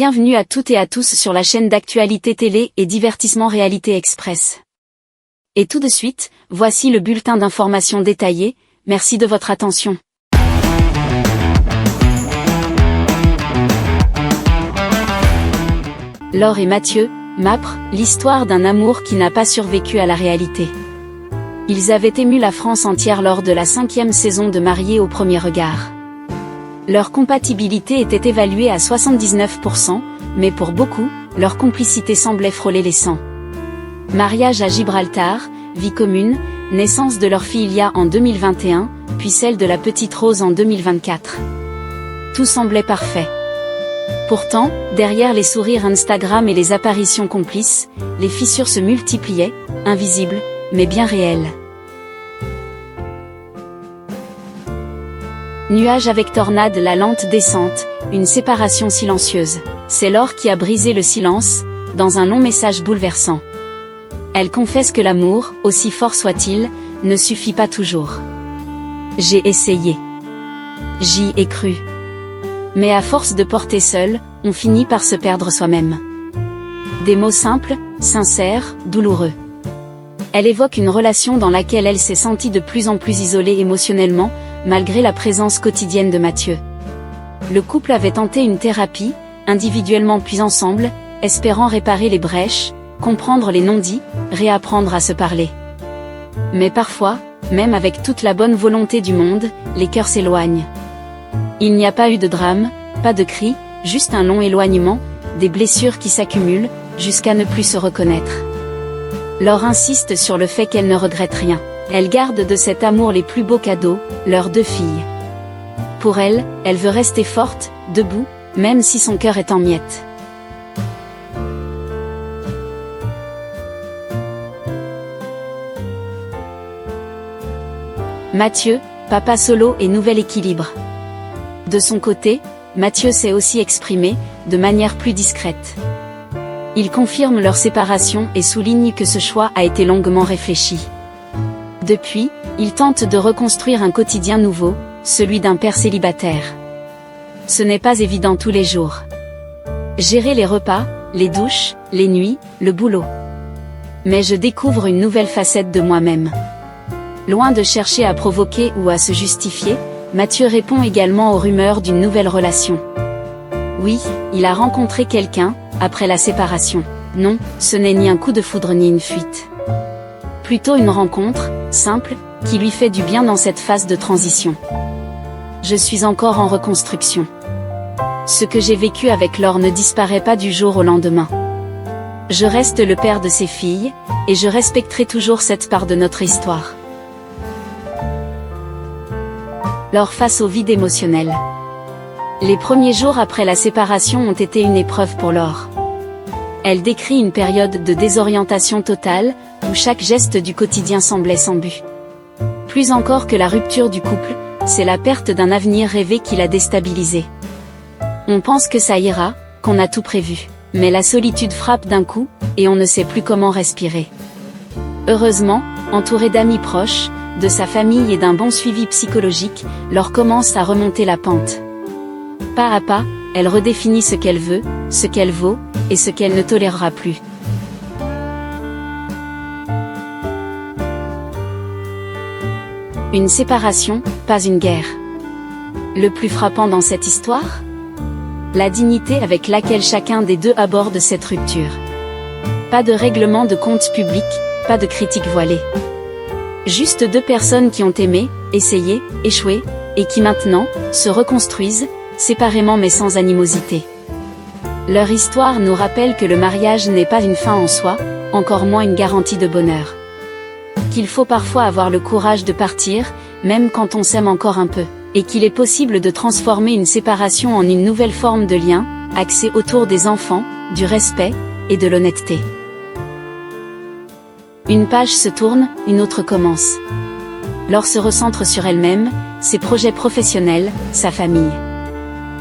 Bienvenue à toutes et à tous sur la chaîne d'actualité télé et divertissement Réalité Express. Et tout de suite, voici le bulletin d'information détaillé, merci de votre attention. Laure et Mathieu, Mapr, l'histoire d'un amour qui n'a pas survécu à la réalité. Ils avaient ému la France entière lors de la 5e saison de Mariés au premier regard. Leur compatibilité était évaluée à 79%, mais pour beaucoup, leur complicité semblait frôler les 100. Mariage à Gibraltar, vie commune, naissance de leur fille Lia en 2021, puis celle de la petite Rose en 2024. Tout semblait parfait. Pourtant, derrière les sourires Instagram et les apparitions complices, les fissures se multipliaient, invisibles, mais bien réelles. Nuage avec tornade, la lente descente, une séparation silencieuse. C'est Laure qui a brisé le silence, dans un long message bouleversant. Elle confesse que l'amour, aussi fort soit-il, ne suffit pas toujours. J'ai essayé. J'y ai cru. Mais à force de porter seul, on finit par se perdre soi-même. Des mots simples, sincères, douloureux. Elle évoque une relation dans laquelle elle s'est sentie de plus en plus isolée émotionnellement, malgré la présence quotidienne de Mathieu. Le couple avait tenté une thérapie, individuellement puis ensemble, espérant réparer les brèches, comprendre les non-dits, réapprendre à se parler. Mais parfois, même avec toute la bonne volonté du monde, les cœurs s'éloignent. Il n'y a pas eu de drame, pas de cris, juste un long éloignement, des blessures qui s'accumulent, jusqu'à ne plus se reconnaître. Laure insiste sur le fait qu'elle ne regrette rien. Elle garde de cet amour les plus beaux cadeaux, leurs 2 filles. Pour elle, elle veut rester forte, debout, même si son cœur est en miettes. Mathieu, papa solo et nouvel équilibre. De son côté, Mathieu s'est aussi exprimé, de manière plus discrète. Il confirme leur séparation et souligne que ce choix a été longuement réfléchi. Depuis, il tente de reconstruire un quotidien nouveau, celui d'un père célibataire. Ce n'est pas évident tous les jours. Gérer les repas, les douches, les nuits, le boulot. Mais je découvre une nouvelle facette de moi-même. Loin de chercher à provoquer ou à se justifier, Mathieu répond également aux rumeurs d'une nouvelle relation. Oui, il a rencontré quelqu'un, après la séparation. Non, ce n'est ni un coup de foudre ni une fuite. Plutôt une rencontre, simple, qui lui fait du bien dans cette phase de transition. Je suis encore en reconstruction. Ce que j'ai vécu avec Laure ne disparaît pas du jour au lendemain. Je reste le père de ses filles, et je respecterai toujours cette part de notre histoire. Laure face au vide émotionnel. Les premiers jours après la séparation ont été une épreuve pour Laure. Elle décrit une période de désorientation totale, où chaque geste du quotidien semblait sans but. Plus encore que la rupture du couple, c'est la perte d'un avenir rêvé qui l'a déstabilisée. On pense que ça ira, qu'on a tout prévu. Mais la solitude frappe d'un coup, et on ne sait plus comment respirer. Heureusement, entourée d'amis proches, de sa famille et d'un bon suivi psychologique, Laure commence à remonter la pente. Pas à pas, elle redéfinit ce qu'elle veut, ce qu'elle vaut, et ce qu'elle ne tolérera plus. Une séparation, pas une guerre. Le plus frappant dans cette histoire ? La dignité avec laquelle chacun des deux aborde cette rupture. Pas de règlement de compte public, pas de critique voilée. Juste 2 personnes qui ont aimé, essayé, échoué, et qui maintenant, se reconstruisent, séparément mais sans animosité. Leur histoire nous rappelle que le mariage n'est pas une fin en soi, encore moins une garantie de bonheur. Qu'il faut parfois avoir le courage de partir, même quand on s'aime encore un peu, et qu'il est possible de transformer une séparation en une nouvelle forme de lien, axée autour des enfants, du respect, et de l'honnêteté. Une page se tourne, une autre commence. Laure se recentre sur elle-même, ses projets professionnels, sa famille.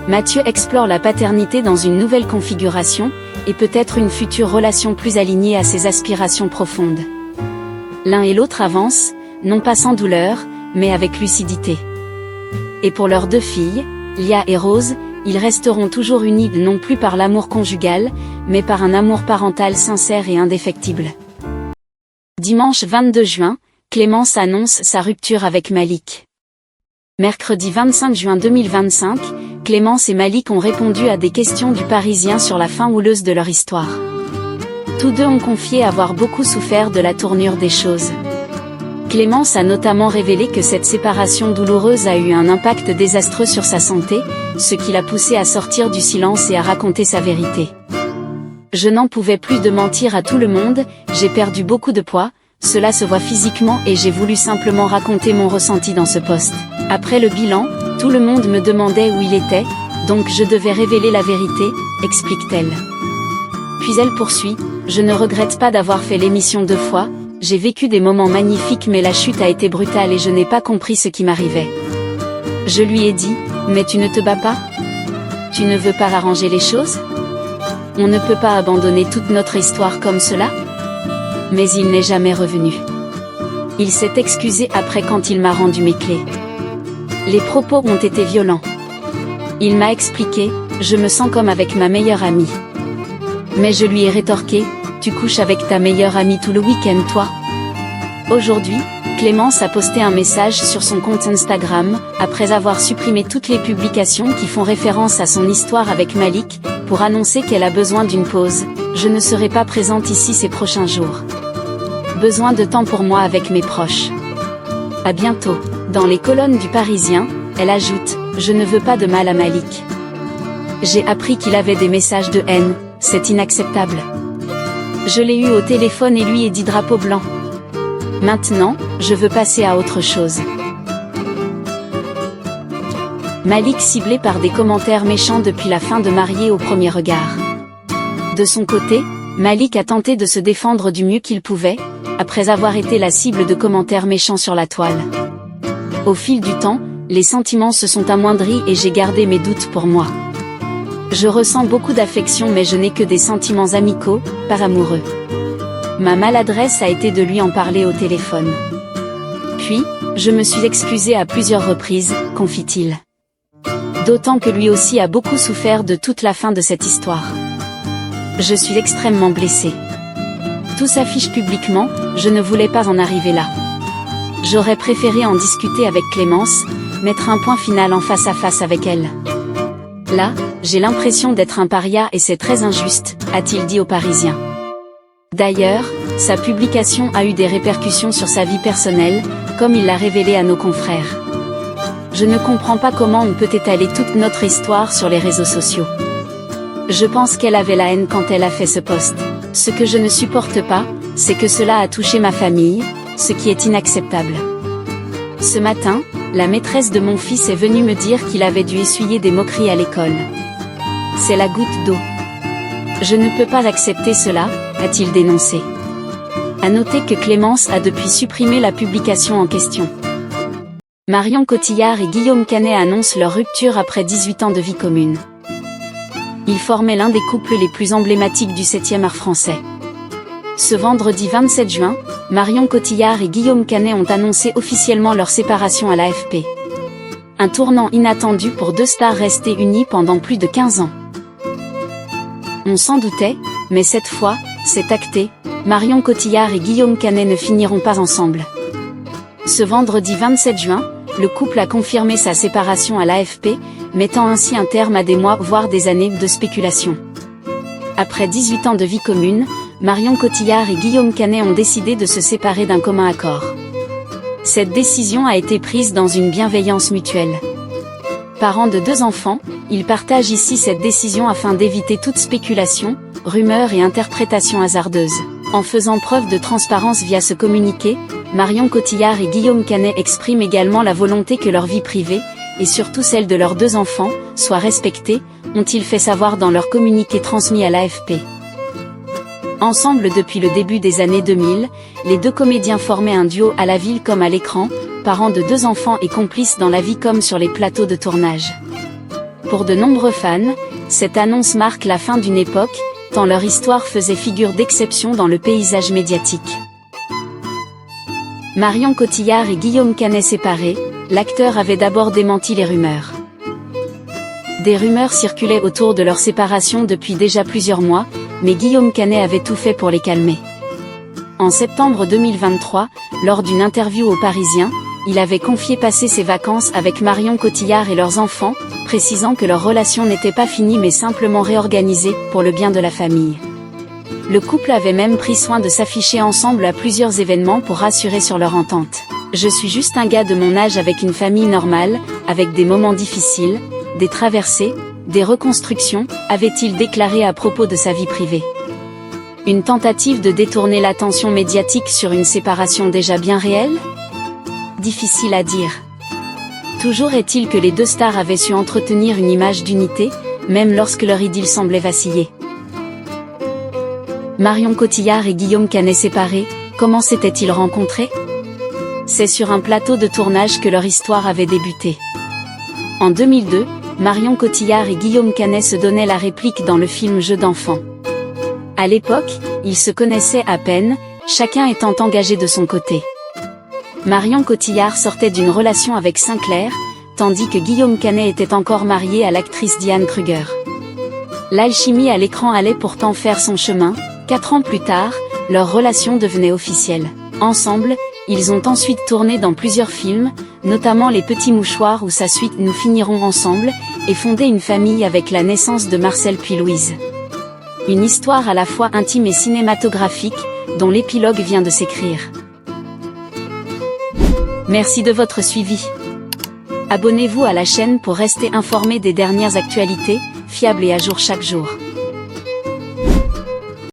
Mathieu explore la paternité dans une nouvelle configuration, et peut-être une future relation plus alignée à ses aspirations profondes. L'un et l'autre avancent, non pas sans douleur, mais avec lucidité. Et pour leurs 2 filles, Lia et Rose, ils resteront toujours unis non plus par l'amour conjugal, mais par un amour parental sincère et indéfectible. Dimanche 22 juin, Clémence annonce sa rupture avec Malik. Mercredi 25 juin 2025, Clémence et Malik ont répondu à des questions du Parisien sur la fin houleuse de leur histoire. Tous deux ont confié avoir beaucoup souffert de la tournure des choses. Clémence a notamment révélé que cette séparation douloureuse a eu un impact désastreux sur sa santé, ce qui l'a poussée à sortir du silence et à raconter sa vérité. Je n'en pouvais plus de mentir à tout le monde, j'ai perdu beaucoup de poids, cela se voit physiquement et j'ai voulu simplement raconter mon ressenti dans ce post. Après le bilan, tout le monde me demandait où il était, donc je devais révéler la vérité, explique-t-elle. Puis elle poursuit, je ne regrette pas d'avoir fait l'émission 2 fois, j'ai vécu des moments magnifiques mais la chute a été brutale et je n'ai pas compris ce qui m'arrivait. Je lui ai dit, mais tu ne te bats pas? Tu ne veux pas arranger les choses? On ne peut pas abandonner toute notre histoire comme cela? Mais il n'est jamais revenu. Il s'est excusé après quand il m'a rendu mes clés. Les propos ont été violents. Il m'a expliqué, je me sens comme avec ma meilleure amie. Mais je lui ai rétorqué, tu couches avec ta meilleure amie tout le week-end toi? Aujourd'hui, Clémence a posté un message sur son compte Instagram, après avoir supprimé toutes les publications qui font référence à son histoire avec Malik, pour annoncer qu'elle a besoin d'une pause. Je ne serai pas présente ici ces prochains jours. Besoin de temps pour moi avec mes proches. À bientôt. Dans les colonnes du Parisien, elle ajoute, je ne veux pas de mal à Malik. J'ai appris qu'il avait des messages de haine, c'est inacceptable. Je l'ai eu au téléphone et lui ai dit drapeau blanc. Maintenant, je veux passer à autre chose. Malik ciblé par des commentaires méchants depuis la fin de Mariés au premier regard. De son côté, Malik a tenté de se défendre du mieux qu'il pouvait, après avoir été la cible de commentaires méchants sur la toile. Au fil du temps, les sentiments se sont amoindris et j'ai gardé mes doutes pour moi. Je ressens beaucoup d'affection mais je n'ai que des sentiments amicaux, pas amoureux. Ma maladresse a été de lui en parler au téléphone. Puis, je me suis excusée à plusieurs reprises, confie-t-il. D'autant que lui aussi a beaucoup souffert de toute la fin de cette histoire. Je suis extrêmement blessée. Tout s'affiche publiquement, je ne voulais pas en arriver là. J'aurais préféré en discuter avec Clémence, mettre un point final en face à face avec elle. Là, j'ai l'impression d'être un paria et c'est très injuste, a-t-il dit au Parisien. D'ailleurs, sa publication a eu des répercussions sur sa vie personnelle, comme il l'a révélé à nos confrères. Je ne comprends pas comment on peut étaler toute notre histoire sur les réseaux sociaux. Je pense qu'elle avait la haine quand elle a fait ce post. Ce que je ne supporte pas, c'est que cela a touché ma famille, ce qui est inacceptable. Ce matin, la maîtresse de mon fils est venue me dire qu'il avait dû essuyer des moqueries à l'école. C'est la goutte d'eau. Je ne peux pas accepter cela, a-t-il dénoncé. À noter que Clémence a depuis supprimé la publication en question. Marion Cotillard et Guillaume Canet annoncent leur rupture après 18 ans de vie commune. Ils formaient l'un des couples les plus emblématiques du 7e art français. Ce vendredi 27 juin, Marion Cotillard et Guillaume Canet ont annoncé officiellement leur séparation à l'AFP. Un tournant inattendu pour deux stars restées unies pendant plus de 15 ans. On s'en doutait, mais cette fois, c'est acté, Marion Cotillard et Guillaume Canet ne finiront pas ensemble. Ce vendredi 27 juin, le couple a confirmé sa séparation à l'AFP, mettant ainsi un terme à des mois voire des années de spéculation. Après 18 ans de vie commune, Marion Cotillard et Guillaume Canet ont décidé de se séparer d'un commun accord. Cette décision a été prise dans une bienveillance mutuelle. Parents de 2 enfants, ils partagent ici cette décision afin d'éviter toute spéculation, rumeur et interprétation hasardeuse. En faisant preuve de transparence via ce communiqué, Marion Cotillard et Guillaume Canet expriment également la volonté que leur vie privée, et surtout celle de leurs 2 enfants, soit respectée, ont-ils fait savoir dans leur communiqué transmis à l'AFP. Ensemble depuis le début des années 2000, les 2 comédiens formaient un duo à la ville comme à l'écran, parents de 2 enfants et complices dans la vie comme sur les plateaux de tournage. Pour de nombreux fans, cette annonce marque la fin d'une époque, tant leur histoire faisait figure d'exception dans le paysage médiatique. Marion Cotillard et Guillaume Canet séparés, l'acteur avait d'abord démenti les rumeurs. Des rumeurs circulaient autour de leur séparation depuis déjà plusieurs mois, mais Guillaume Canet avait tout fait pour les calmer. En septembre 2023, lors d'une interview au Parisien, il avait confié passer ses vacances avec Marion Cotillard et leurs enfants, précisant que leur relation n'était pas finie mais simplement réorganisée, pour le bien de la famille. Le couple avait même pris soin de s'afficher ensemble à plusieurs événements pour rassurer sur leur entente. « Je suis juste un gars de mon âge avec une famille normale, avec des moments difficiles, des traversées, des reconstructions », avait-il déclaré à propos de sa vie privée. Une tentative de détourner l'attention médiatique sur une séparation déjà bien réelle ? Difficile à dire. Toujours est-il que les deux stars avaient su entretenir une image d'unité, même lorsque leur idylle semblait vaciller. Marion Cotillard et Guillaume Canet séparés, comment s'étaient-ils rencontrés ? C'est sur un plateau de tournage que leur histoire avait débuté. En 2002, Marion Cotillard et Guillaume Canet se donnaient la réplique dans le film Jeux d'enfants. À l'époque, ils se connaissaient à peine, chacun étant engagé de son côté. Marion Cotillard sortait d'une relation avec Sinclair, tandis que Guillaume Canet était encore marié à l'actrice Diane Kruger. L'alchimie à l'écran allait pourtant faire son chemin. 4 ans plus tard, leur relation devenait officielle. Ensemble, ils ont ensuite tourné dans plusieurs films, notamment Les Petits Mouchoirs ou sa suite Nous finirons ensemble, et fondé une famille avec la naissance de Marcel puis Louise. Une histoire à la fois intime et cinématographique, dont l'épilogue vient de s'écrire. Merci de votre suivi. Abonnez-vous à la chaîne pour rester informé des dernières actualités, fiables et à jour chaque jour.